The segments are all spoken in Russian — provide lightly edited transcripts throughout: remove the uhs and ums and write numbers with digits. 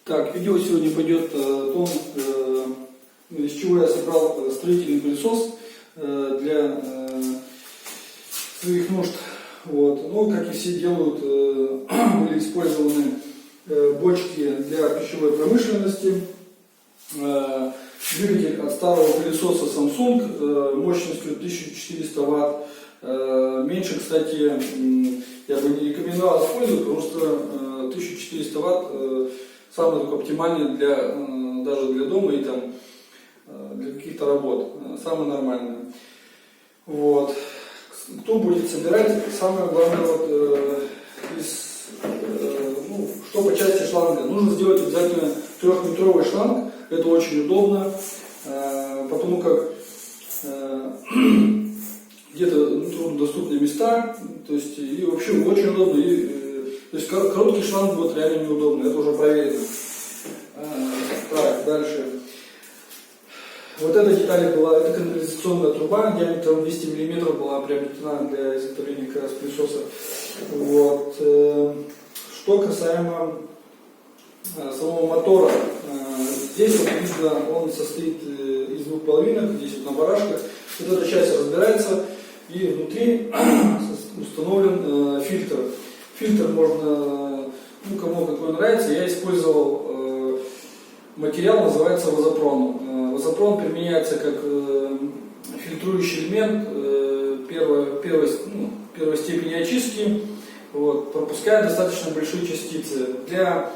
Так, видео сегодня пойдет о том, из чего я собрал строительный пылесос для своих нужд. Вот. Ну, как и все делают, были использованы бочки для пищевой промышленности, двигатель от старого пылесоса Samsung мощностью 1400 Вт. Меньше, кстати, я бы не рекомендовал использовать, потому что 1400 Вт самый только оптимальный даже для дома и там, для каких-то работ. Самый нормальный. Вот. Кто будет собирать, самое главное, что по части шланга. Нужно сделать обязательно 3-метровый шланг. Это очень удобно, потому как где-то труднодоступные места, то есть и вообще очень удобно. То есть короткий шланг будет реально неудобно, это уже проверено. Так, дальше. Вот эта деталь была, это канализационная труба, диаметром 200 мм была приобретена для изготовления как раз пылесоса. Вот. Что касаемо самого мотора, здесь вот видно, он состоит из двух половинок, здесь вот на барашках. Вот эта часть разбирается, и внутри установлен фильтр. Фильтр можно, кому какой нравится, я использовал материал, называется вазопрон. Вазопрон применяется как фильтрующий элемент первой степени очистки, вот, пропускает достаточно большие частицы. Для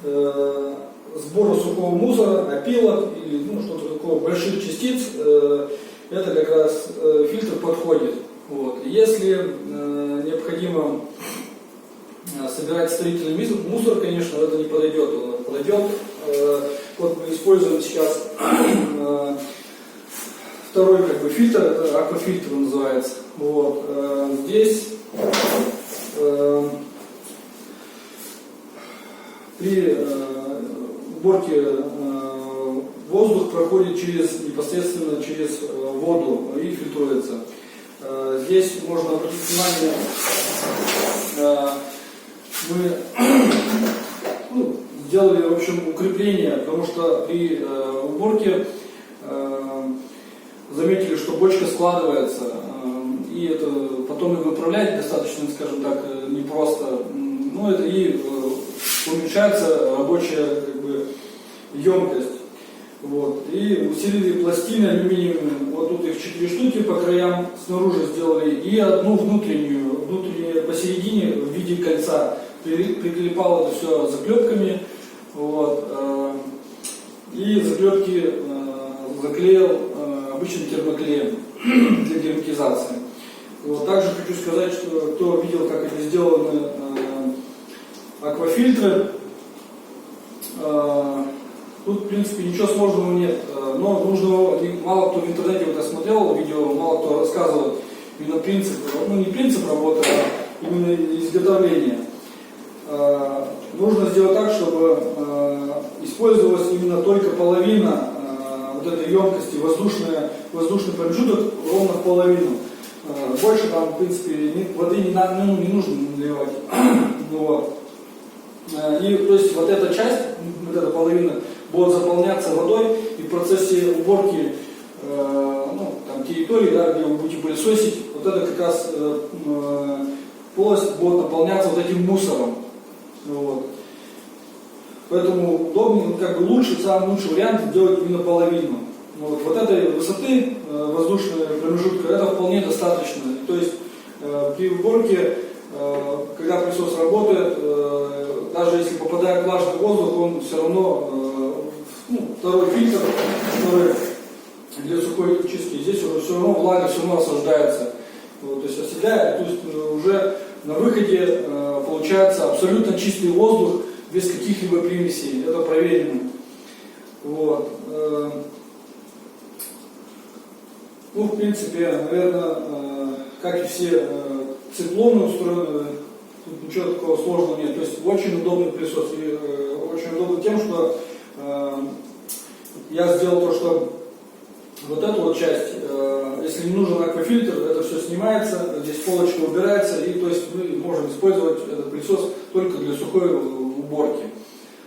сбора сухого мусора, опилок или что-то такого, больших частиц, это как раз фильтр подходит. Вот. Если необходимо собирать строительный мусор, конечно, это не подойдет. Вот мы используем сейчас второй фильтр, это аквафильтр называется. Вот. Здесь при уборке воздух проходит непосредственно через воду и фильтруется. Здесь можно обратить внимание, мы сделали, в общем, укрепление, потому что при уборке заметили, что бочка складывается, и это потом и выправлять достаточно, скажем так, непросто. Это и уменьшается рабочая емкость. Вот. И усилили пластины алюминиевые, вот тут их 4 штуки по краям снаружи сделали, и одну внутреннюю посередине в виде кольца. Прикрепал это все заклепками, вот, и заклепки заклеил обычным термоклеем для герметизации. Вот. Также хочу сказать, что кто видел, как это сделаны аквафильтры, тут, в принципе, ничего сложного нет, но нужно, мало кто в интернете смотрел видео, мало кто рассказывает именно принцип, не принцип работы, а именно изготовление. Нужно сделать так, чтобы использовалась именно только половина вот этой емкости, воздушный промежуток ровно в половину. Больше там, в принципе, воды не нужно наливать. Вот. И то есть вот эта часть, вот эта половина, будет заполняться водой, и в процессе уборки территории, где вы будете пылесосить, вот это как раз полость будет наполняться вот этим мусором. Вот. Поэтому удобнее, самый лучший вариант сделать именно половину. Вот этой высоты воздушного промежутка это вполне достаточно. То есть при уборке, когда пылесос работает, даже если попадает влажный воздух, он все равно, второй фильтр, который для сухой чистки, здесь уже все равно влага все равно осаждается. Вот, то есть оседает, то есть уже на выходе получается абсолютно чистый воздух без каких-либо примесей. Это проверено. Вот. В принципе, наверное, как и все циклоны устроены, тут ничего такого сложного нет. То есть очень удобный пылесос. И очень удобно тем, что я сделал то, что вот эту вот часть, если не нужен аквафильтр, это все снимается, здесь полочка убирается, и то есть мы можем использовать этот пылесос только для сухой уборки.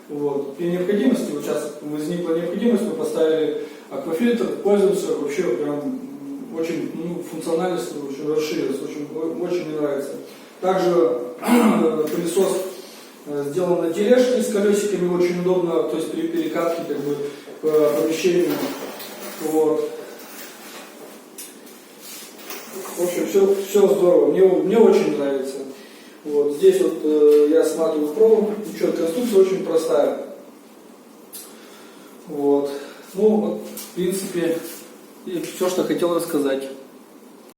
Вот. при необходимости, вот сейчас возникла необходимость, мы поставили аквафильтр, пользуемся, вообще прям очень, функциональность очень расширилась, очень мне нравится. Также пылесос сделан на тележке с колесиками, очень удобно, то есть при перекатке как бы по помещению. Вот. В общем, все здорово, мне очень нравится. Вот. Здесь вот я сматываю провод, ничего, конструкция очень простая. Вот. Ну, вот, в принципе, все, что хотел рассказать.